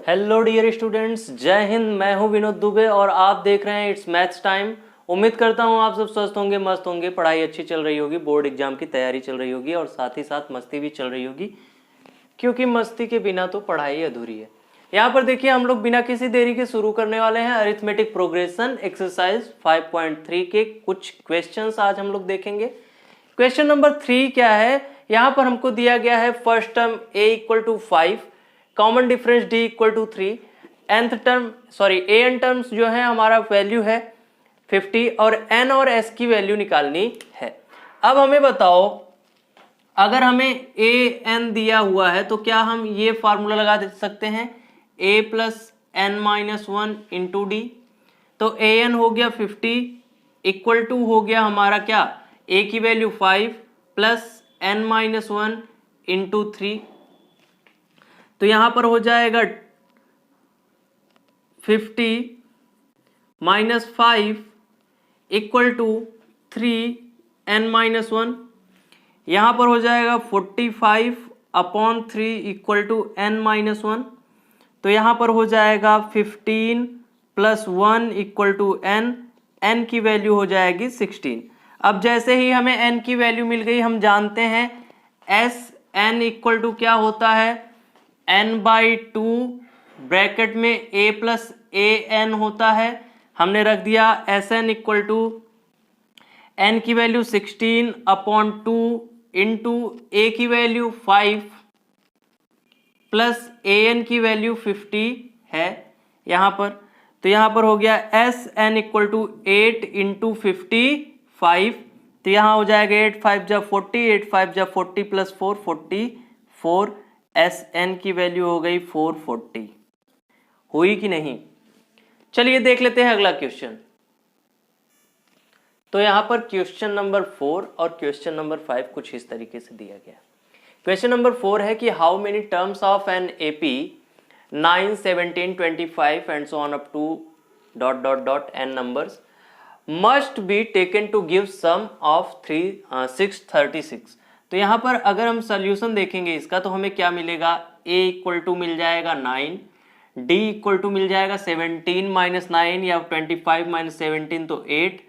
Hello dear students, जय हिंद। मैं हूं विनोद दुबे और आप देख रहे हैं इट्स मैथ्स टाइम। उम्मीद करता हूं आप सब स्वस्थ होंगे, मस्त होंगे, पढ़ाई अच्छी चल रही होगी, बोर्ड एग्जाम की तैयारी चल रही होगी और साथ ही साथ मस्ती भी चल रही होगी, क्योंकि मस्ती के बिना तो पढ़ाई अधूरी है। यहाँ पर देखिए, हम लोग बिना किसी देरी के शुरू करने वाले हैं अरिथमेटिक प्रोग्रेशन एक्सरसाइज 5.3 के कुछ क्वेश्चंस आज हम लोग देखेंगे। क्वेश्चन नंबर 3 क्या है, यहाँ पर हमको दिया गया है first term a equal to 5, common difference d equal to 3, an terms जो है हमारा वैल्यू है 50 और n और s की वैल्यू निकालनी है। अब हमें बताओ, अगर हमें a n दिया हुआ है तो क्या हम ये फार्मूला लगा दे सकते हैं a plus n minus 1 into D. तो a n हो गया 50 इक्वल टू हो गया हमारा क्या, a की value 5 plus n minus 1 into 3। तो यहां पर हो जाएगा 50 minus 5 equal to 3 n minus 1। यहां पर हो जाएगा 45 upon 3 equal to n minus 1। तो यहां पर हो जाएगा 15 प्लस 1 इक्वल टू n की वैल्यू हो जाएगी 16। अब जैसे ही हमें n की वैल्यू मिल गई, हम जानते हैं s n इक्वल टू क्या होता है, n/2 ब्रैकेट में a प्लस a n होता है। हमने रख दिया Sn इक्वल टू n की वैल्यू 16 अपॉन 2 इंटू a की वैल्यू 5 प्लस an की वैल्यू 50 है यहाँ पर। तो यहाँ पर हो गया Sn इक्वल टू 8 इंटू 55। तो यहाँ हो जाएगा 8 5 जा 40, 8 5 जा 40 प्लस 4 44। Sn की वैल्यू हो गई 440। हुई कि नहीं? चलिए देख लेते हैं अगला क्वेश्चन। तो यहां पर क्वेश्चन नंबर 4 और क्वेश्चन नंबर 5 कुछ इस तरीके से दिया गया। क्वेश्चन नंबर 4 है कि how many terms of an AP 9 17 25 and so on up to n numbers must be taken to give sum of 636। तो यहाँ पर अगर हम सोल्यूशन देखेंगे इसका, तो हमें क्या मिलेगा, a इक्वल टू मिल जाएगा 9, d इक्वल टू मिल जाएगा 17 माइनस 9 या 25 माइनस 17 तो 8,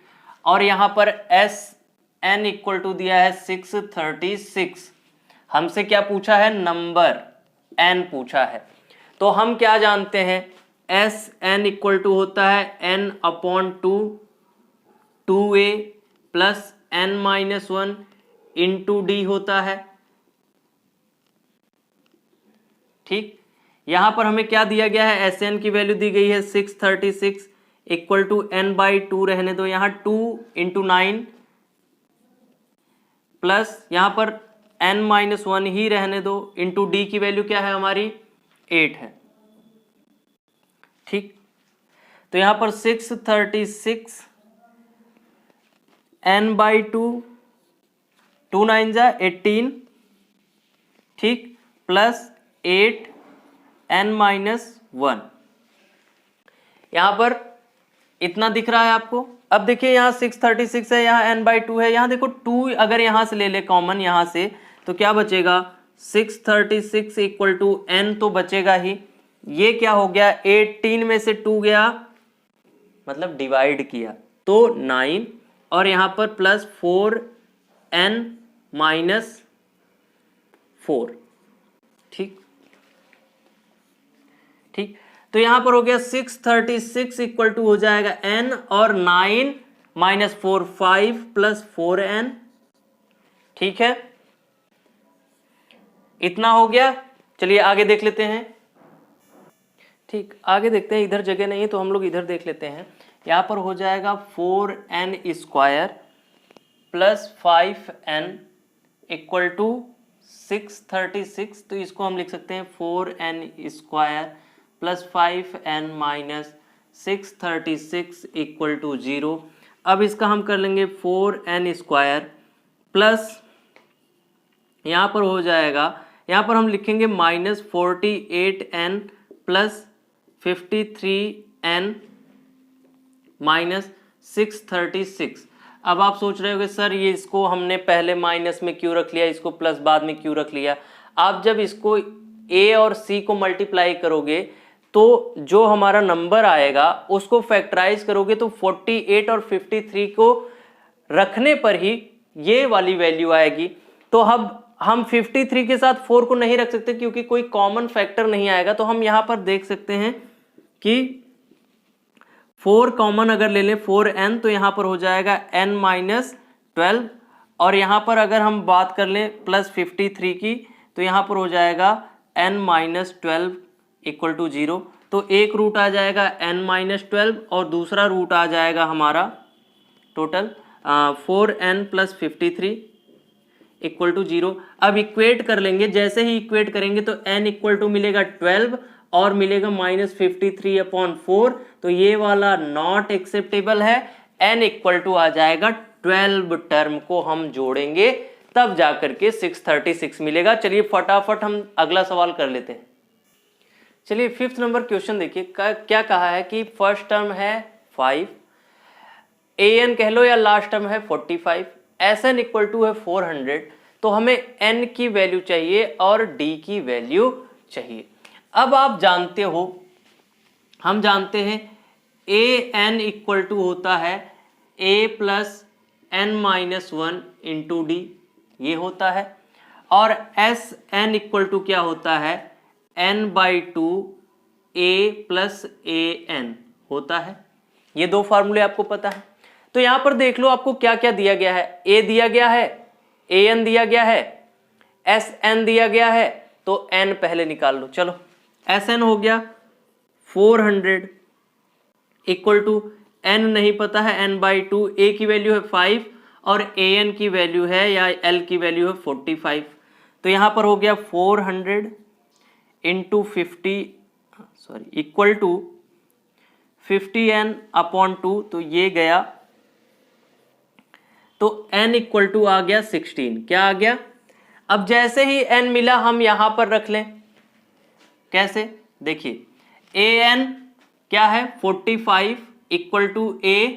और यहाँ पर Sn इक्वल टू दिया है 636। हमसे क्या पूछा है, नंबर n पूछा है। तो हम क्या जानते हैं, Sn इक्वल टू होता है n upon 2a plus n minus 1 into d होता है। ठीक, यहां पर हमें क्या दिया गया है, Sn की वैल्यू दी गई है 636 इक्वल टू n/2 रहने दो, यहां 2 इंटू 9 प्लस यहां पर n माइनस 1 ही रहने दो, इंटू डी की वैल्यू क्या है हमारी 8 है। ठीक, तो यहां पर 636 n/2, 2 9 जा 18, ठीक, प्लस 8 n माइनस 1। यहां पर इतना दिख रहा है आपको। अब देखिए यहाँ 636 है, यहाँ n/2 है, यहाँ देखो 2 अगर यहां से ले ले कॉमन यहां से, तो क्या बचेगा, 636 इक्वल टू n तो बचेगा ही। ये क्या हो गया, 18 में से 2 गया, मतलब डिवाइड किया तो 9, और यहां पर प्लस 4n माइनस 4। ठीक ठीक, तो यहां पर हो गया 636 इक्वल टू हो जाएगा n और 9 माइनस 4 5 प्लस 4n। ठीक है, इतना हो गया। चलिए आगे देख लेते हैं। ठीक, आगे देखते हैं, इधर जगह नहीं है तो हम लोग इधर देख लेते हैं। यहां पर हो जाएगा 4n square plus 5n equal to 636। तो इसको हम लिख सकते हैं 4n square plus 5n minus 636 equal to 0। अब इसका हम कर लेंगे 4n स्क्वायर प्लस यहाँ पर हो जाएगा, यहाँ पर हम लिखेंगे minus 48n plus 53n minus 636। अब आप सोच रहे होगे सर ये इसको हमने पहले माइनस में क्यों रख लिया, इसको प्लस बाद में क्यों रख लिया। आप जब इसको a और c को मल्टीप्लाई करोगे तो जो हमारा नंबर आएगा उसको फैक्टराइज करोगे तो 48 और 53 को रखने पर ही ये वाली वैल्यू आएगी। तो अब हम 53 के साथ 4 को नहीं रख सकते क्योंकि कोई कॉमन फैक्टर नहीं आएगा। तो हम यहां पर देख सकते हैं कि 4 कॉमन अगर ले लें 4n तो यहां पर हो जाएगा n-12 और यहां पर अगर हम बात कर लें प्लस 53 की तो यहां पर हो जाएगा n-12 इक्वल टू 0। तो एक रूट आ जाएगा n-12 और दूसरा रूट आ जाएगा हमारा total 4n plus 53 equal to 0। अब इक्वेट कर लेंगे, जैसे ही इक्वेट करेंगे तो n इक्वल टू मिलेगा 12 और मिलेगा -53/4। तो ये वाला नॉट एक्सेप्टेबल है। n इक्वल टू आ जाएगा 12 टर्म को हम जोड़ेंगे तब जाकर के 636 मिलेगा। चलिए फटाफट हम अगला सवाल कर लेते हैं। चलिए 5th नंबर क्वेश्चन देखिए, क्या कहा है कि फर्स्ट टर्म है 5, an कह लो या लास्ट टर्म है 45, sn इक्वल टू है 400। तो हमें n की वैल्यू चाहिए और d की वैल्यू चाहिए। अब आप जानते हो, हम जानते हैं an इक्वल टू होता है a plus n-1 into D, ये होता है। और sn इक्वल टू क्या होता है n/2 a प्लस an होता है। ये दो फार्मूले आपको पता है। तो यहां पर देख लो आपको क्या क्या दिया गया है। a दिया गया है, an दिया गया है, sn दिया गया है। तो n पहले निकाल लो। चलो sn हो गया 400 इक्वल टू n नहीं पता है n/2, a की वैल्यू है 5 और an की वैल्यू है या l की वैल्यू है 45। तो यहां पर हो गया 400 इंटू 50 इक्वल टू 50n/2। तो ये गया, तो n इक्वल टू आ गया 16। क्या आ गया? अब जैसे ही n मिला हम यहां पर रख लें। कैसे? देखिए an क्या है 45 इक्वल टू a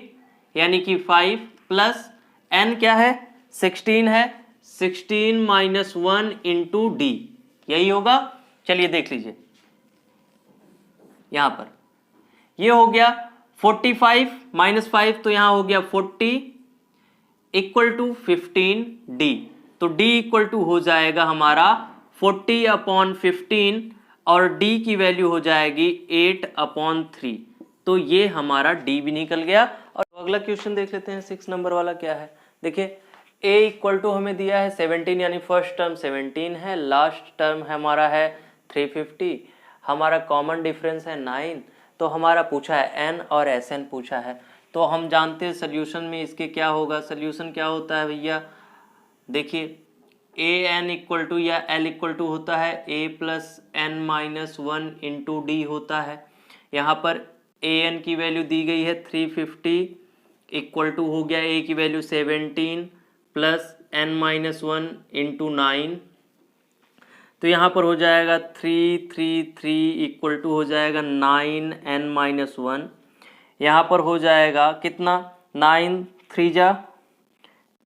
यानी कि 5 प्लस n क्या है 16 है, 16 माइनस 1 इंटू डी, यही होगा। चलिए देख लीजिए यहां पर ये हो गया 45 माइनस 5 तो यहां हो गया 40 इक्वल टू 15 डी। तो d इक्वल टू हो जाएगा हमारा 40/15 और d की वैल्यू हो जाएगी 8/3। तो ये हमारा d भी निकल गया। और अगला क्वेश्चन देख लेते हैं 6 नंबर वाला क्या है। देखिए a इक्वल टू हमें दिया है 17 यानी फर्स्ट टर्म 17 है, लास्ट टर्म हमारा है 350, हमारा कॉमन डिफरेंस है 9। तो हमारा पूछा है n और sn पूछा है। तो हम जानते हैं सोल्यूशन में इसके क्या होगा। सोल्यूशन क्या होता है भैया, देखिए an इक्वल टू या l इक्वल टू होता है a plus n-1 into d होता है। यहाँ पर an की वैल्यू दी गई है 350 इक्वल टू हो गया a की वैल्यू 17 प्लस n-1 इंटू 9। तो यहाँ पर हो जाएगा 333 इक्वल टू हो जाएगा 9n-1। यहाँ पर हो जाएगा कितना 9 3 जा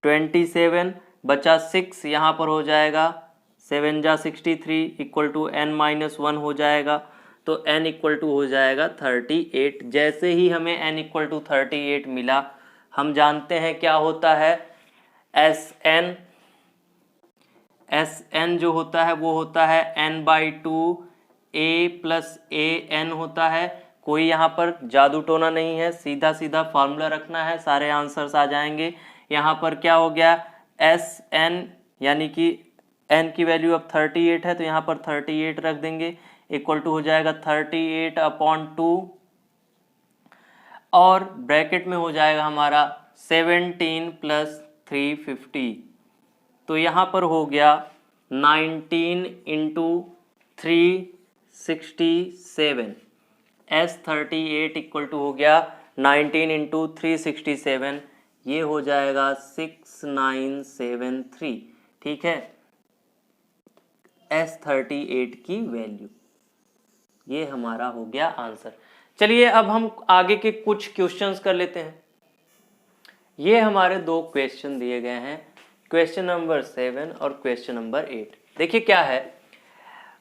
27 बचा 6, यहाँ पर हो जाएगा 7 जा 63 इक्वल टू n-1 हो जाएगा। तो n इक्वल टू हो जाएगा 38। जैसे ही हमें n इक्वल टू 38 मिला, हम जानते हैं क्या होता है sn जो होता है वो होता है n/2 a प्लस an होता है। कोई यहाँ पर जादू टोना नहीं है, सीधा सीधा फार्मूला रखना है, सारे आंसर्स आ जाएंगे। यहाँ पर क्या हो गया sn यानी कि n की वैल्यू अब 38 है तो यहाँ पर 38 रख देंगे इक्वल टू हो जाएगा 38/2 और ब्रैकेट में हो जाएगा हमारा 17 प्लस 350। तो यहाँ पर हो गया 19 इंटू 367 S38 इक्वल टू हो गया 19 इंटू 367, ये हो जाएगा 6973। ठीक है, S38 की वैल्यू, ये हमारा हो गया आंसर। चलिए अब हम आगे के कुछ क्वेश्चंस कर लेते हैं। ये हमारे दो क्वेश्चन दिए गए हैं, क्वेश्चन नंबर 7 और क्वेश्चन नंबर 8। देखिए क्या है,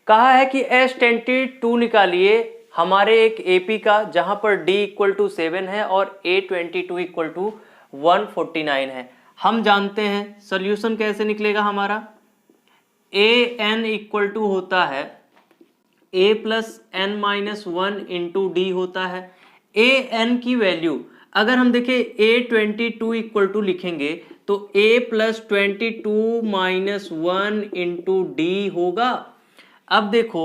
कहा है कि S22 निकालिए हमारे एक AP का, जहां पर D इक्वल टू 7 है और A22 इक्वल टू 149 है। हम जानते हैं सोल्यूशन कैसे निकलेगा हमारा, AN इक्वल टू होता है A plus n minus 1 into d होता है। AN की वैल्यू अगर हम देखें A22 इक्वल टू लिखेंगे तो A plus 22 minus 1 into D होगा। अब देखो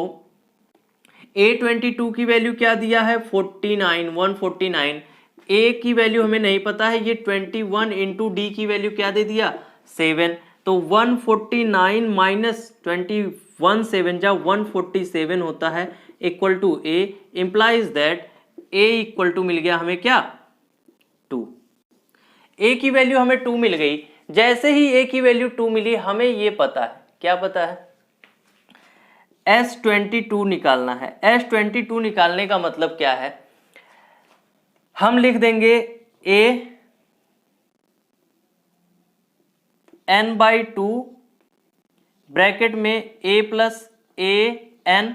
A22 की वैल्यू क्या दिया है 49, 149। A की वैल्यू हमें नहीं पता है, ये 21 इंटू डी की वैल्यू क्या दे दिया 7। तो 149 माइनस 21 7 जा 147 होता है equal to A, implies that A equal to मिल गया हमें क्या 2। A की वैल्यू हमें 2 मिल गई। जैसे ही A की वैल्यू 2 मिली हमें ये पता है, क्या पता है, S22 निकालना है। S22 निकालने का मतलब क्या है, हम लिख देंगे A n/2 ब्रैकेट में A प्लस A n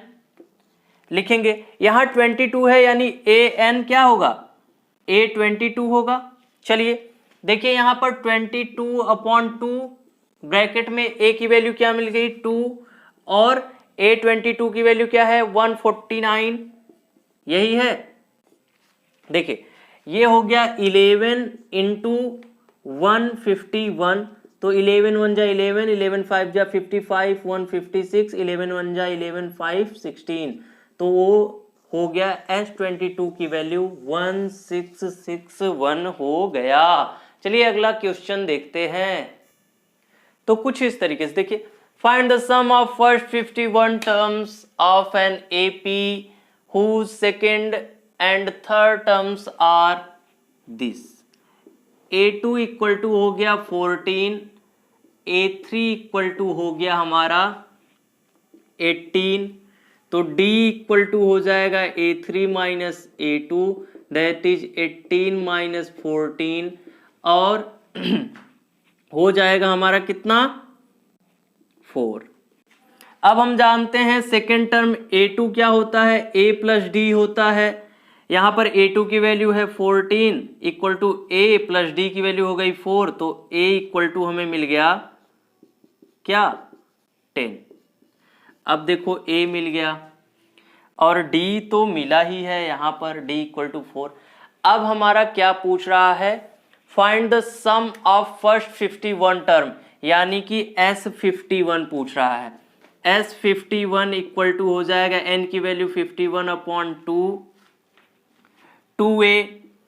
लिखेंगे। यहां 22 है यानी AN क्या होगा A22 होगा। चलिए देखिए यहां पर 22/2 ब्रैकेट में A की वैल्यू क्या मिल गई 2 और A22 की वैल्यू क्या है 149, यही है। देखिए ये हो गया 11 इंटू 151, तो 11 1 जा 11, 11 5 जा 55, 156, 11 1 जा 11 5 16, तो वो हो गया S22 की वैल्यू 1661 हो गया। चलिए अगला क्वेश्चन देखते हैं। तो कुछ इस तरीके से देखिए, find the sum of first 51 terms of an AP whose second and third terms are this। A2 equal to हो गया 14, A3 इक्वल टू हो गया हमारा 18, तो D इक्वल टू हो जाएगा A3 minus A2 that is 18 minus 14 और हो जाएगा हमारा कितना 4। अब हम जानते हैं सेकेंड टर्म A2 क्या होता है A प्लस D होता है। यहां पर A2 की वैल्यू है 14 equal to A plus D की वैल्यू हो गई 4, तो A इक्वल टू हमें मिल गया क्या 10। अब देखो A मिल गया और D तो मिला ही है, यहां पर D इक्वल टू 4। अब हमारा क्या पूछ रहा है, find the sum of first 51 term, यानी कि S51 पूछ रहा है। S51 इक्वल टू हो जाएगा n की value 51/2 2A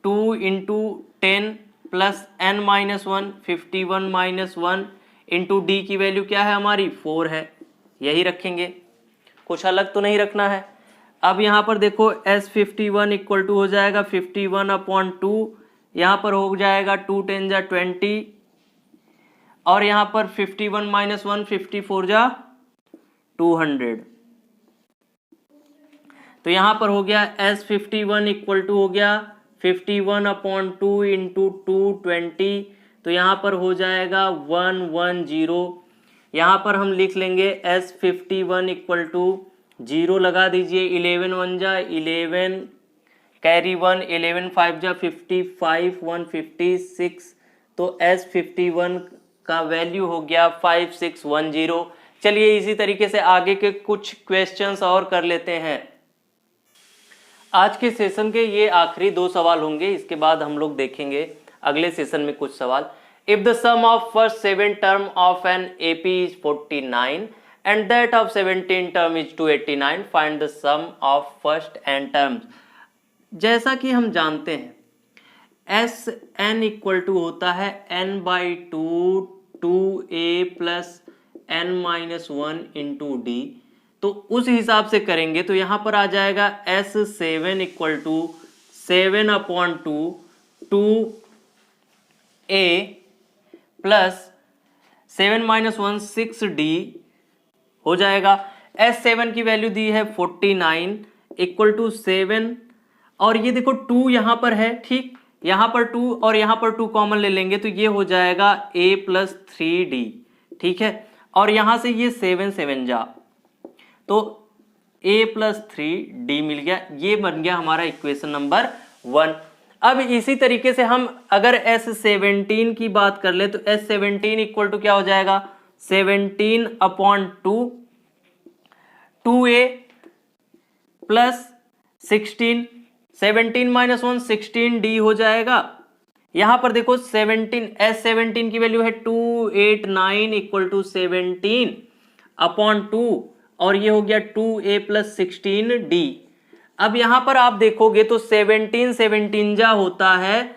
2 into 10 plus n minus 1 51 minus 1 into D की वैल्यू क्या है हमारी 4 है, यही रखेंगे, कुछ अलग तो नहीं रखना है। अब यहाँ पर देखो S51 इक्वल टू हो जाएगा 51/2, यहाँ पर हो जाएगा 2 10 जा 20 और यहाँ पर 51 माइनस 1 54 जा 200, तो यहाँ पर हो गया S51 इक्वल टू हो गया 51/2 इंटू 220, तो यहाँ पर हो जाएगा 110। यहाँ पर हम लिख लेंगे S51 इक्वल टू 0 लगा दीजिए, 11 1 जा 11 कैरी 1, 11 5 जा 55 156, तो S51 का वैल्यू हो गया 5610। चलिए इसी तरीके से आगे के कुछ क्वेश्चंस और कर लेते हैं। आज के सेशन के ये आखिरी 2 सवाल होंगे, इसके बाद हम लोग देखेंगे अगले सेशन में कुछ सवाल। If the sum of first 7 term of an AP is 49 and that of 17 term is 289, find the sum of first n terms। जैसा कि हम जानते हैं Sn इक्वल टू होता है n/2 2A plus n minus 1 into D, तो उस हिसाब से करेंगे तो यहां पर आ जाएगा S7 equal to 7/2 2A plus 7 minus 1 6D हो जाएगा। S7 की वैल्यू दी है 49 इक्वल टू 7 और ये देखो 2 यहां पर है, ठीक, यहां पर 2 और यहां पर 2 कॉमन ले लेंगे तो ये हो जाएगा A प्लस 3D, ठीक है, और यहां से ये 7 7 जा, तो a प्लस 3d मिल गया। ये बन गया हमारा इक्वेशन नंबर 1। अब इसी तरीके से हम अगर S17 की बात कर ले तो S17 इक्वल टू क्या हो जाएगा, 17/2 2a प्लस 16, 17 माइनस 1 16d हो जाएगा। यहां पर देखो 17 S17 की वैल्यू है 289 इक्वल टू 17/2 और ये हो गया 2a प्लस 16d। अब यहां पर आप देखोगे तो 17 17 जा होता है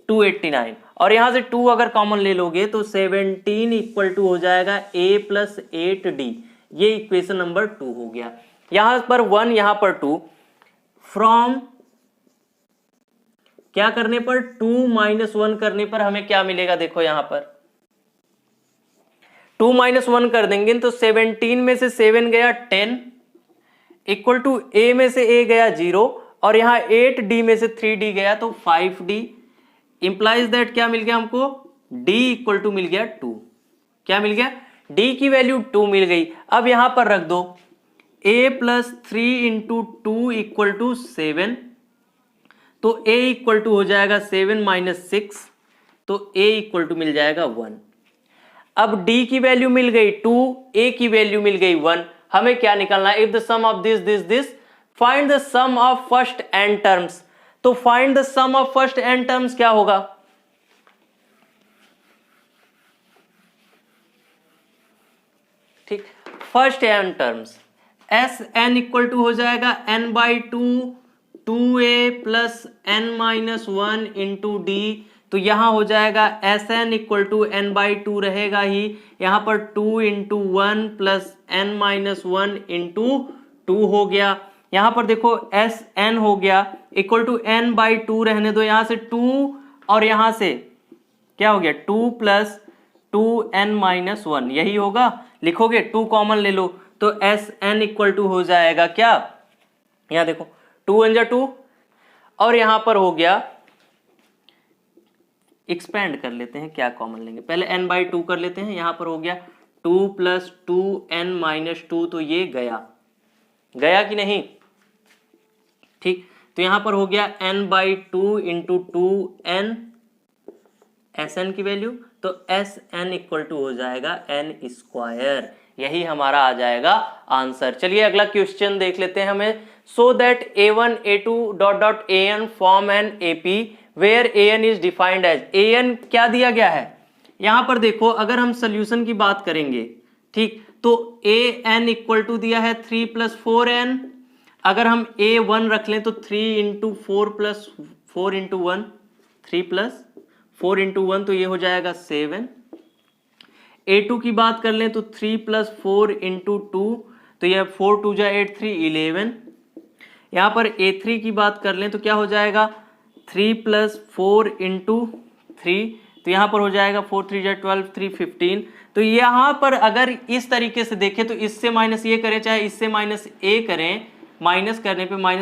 289 और यहां से 2 अगर कॉमन ले लोगे तो 17 इक्वल टू हो जाएगा a प्लस 8d। ये इक्वेशन नंबर 2 हो गया। यहां पर 1 यहां पर 2, फ्रॉम क्या करने पर 2 माइनस 1 करने पर हमें क्या मिलेगा, देखो यहां पर 2 माइनस 1 कर देंगे तो 17 में से 7 गया 10 इक्वल टू a में से a गया 0 और यहां 8d में से 3d गया तो 5d इंप्लाइज दैट क्या मिल गया हमको, d इक्वल टू मिल गया 2। क्या मिल गया, d की वैल्यू 2 मिल गई। अब यहां पर रख दो a plus 3 into 2 equal to 7 तो a इक्वल टू हो जाएगा 7 माइनस 6 तो a इक्वल टू मिल जाएगा 1। अब d की वैल्यू मिल गई 2, a की वैल्यू मिल गई 1। हमें क्या निकालना है, if the sum of this find the sum of first n terms. तो find the sum of first n terms क्या होगा, ठीक, first n terms S n equal to हो जाएगा n/2 2a plus n minus 1 into D. तो यहां हो जाएगा S n equal to n/2 रहेगा ही, यहां पर 2 into 1 plus n minus 1 into 2 हो गया। यहां पर देखो एस एन हो गया इक्वल टू n/2 रहने दो, यहां से 2 और यहां से क्या हो गया 2 प्लस 2n माइनस 1 यही होगा। लिखोगे 2 कॉमन ले लो तो एस एन इक्वल टू हो जाएगा क्या, यहां देखो 2 1 जा 2 और यहां पर हो गया, एक्सपेंड कर लेते हैं, क्या कॉमन लेंगे, पहले n/2 कर लेते हैं। यहां पर हो गया 2 प्लस 2n माइनस 2 तो ये गया कि नहीं, ठीक। तो यहां पर हो गया n/2 into 2n S n की वैल्यू तो एस एन इक्वल टू हो जाएगा n स्क्वायर। यही हमारा आ जाएगा आंसर। चलिए अगला क्वेश्चन देख लेते हैं हमें। So that a1 a2 dot dot an form an AP where an is defined as, an क्या दिया गया है यहां पर देखो, अगर हम सोल्यूशन की बात करेंगे, ठीक, तो an इक्वल टू दिया है 3 प्लस 4n। अगर हम a1 रख लें तो 3 into 4 plus 4 into 1 3 plus 4 into 1 तो ये हो जाएगा 7। a2 की बात कर लें तो 3 प्लस 4 इंटू 2 तो यह 4 2 जा 8 3 11। यहां पर a3 की बात कर लें तो क्या हो जाएगा 3 प्लस 4 इंटू 3 तो यहां पर हो जाएगा 4 3 जा 12 3 15। तो यहां पर अगर इस तरीके से देखें तो इससे माइनस ये करें चाहे इससे माइनस a करें, माइनस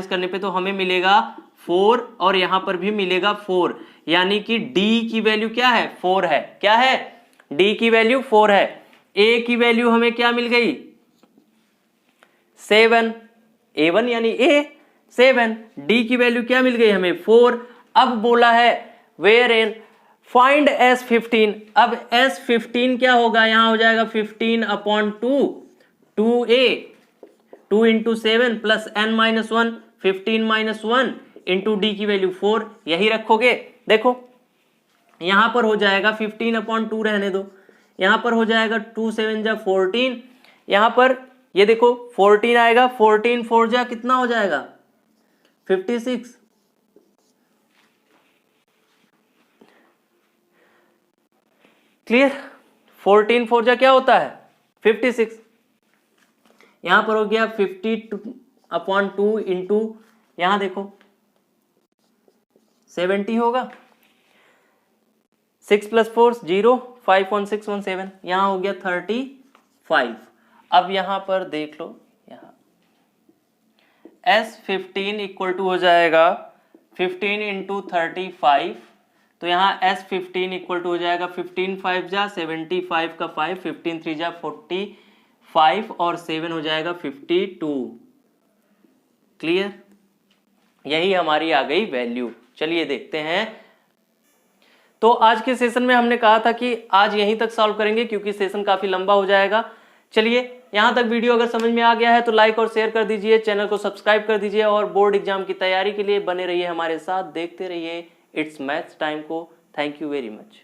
करने पे तो हमें मिलेगा 4 और यहां पर भी मिलेगा 4, यानी कि d की वैल्यू क्या है 4 है। क्या है, d की वैल्यू 4 है। a की वैल्यू हमें क्या मिल गई 7, a1 यानी a 7, d की वैल्यू क्या मिल गई हमें 4। अब बोला है वेयर एन फाइंड S15। अब S15 क्या होगा, यहां हो जाएगा 15/2 2a 2 into 7 plus n minus 1 15 minus 1 into D की वैल्यू 4 यही रखोगे। देखो यहां पर हो जाएगा 15/2 रहने दो, यहां पर हो जाएगा 2 7 जा 14, यहां पर ये देखो 14 आएगा, 14 4 जा कितना हो जाएगा 56। क्लियर, 14 4 जा क्या होता है 56। यहां पर हो गया 50/2 इंटू यहां देखो 70 होगा, 6 प्लस 4 0 5 1 6 1 7, यहां हो गया 35। अब यहां पर देख लो, यहां S15 इक्वल टू हो जाएगा 15 इंटू 35, तो यहाँ S15 इक्वल टू हो जाएगा 15 5 जा 75 का 5 15 3 जा 45 5 और 7 हो जाएगा 52। क्लियर, यही हमारी आ गई वैल्यू। चलिए देखते हैं। तो आज के सेशन में हमने कहा था कि आज यहीं तक सॉल्व करेंगे क्योंकि सेशन काफी लंबा हो जाएगा। चलिए, यहां तक वीडियो अगर समझ में आ गया है तो लाइक और शेयर कर दीजिए, चैनल को सब्सक्राइब कर दीजिए और बोर्ड एग्जाम की तैयारी के लिए बने रहिए हमारे साथ, देखते रहिए इट्स मैथ्स टाइम को। Thank you very much.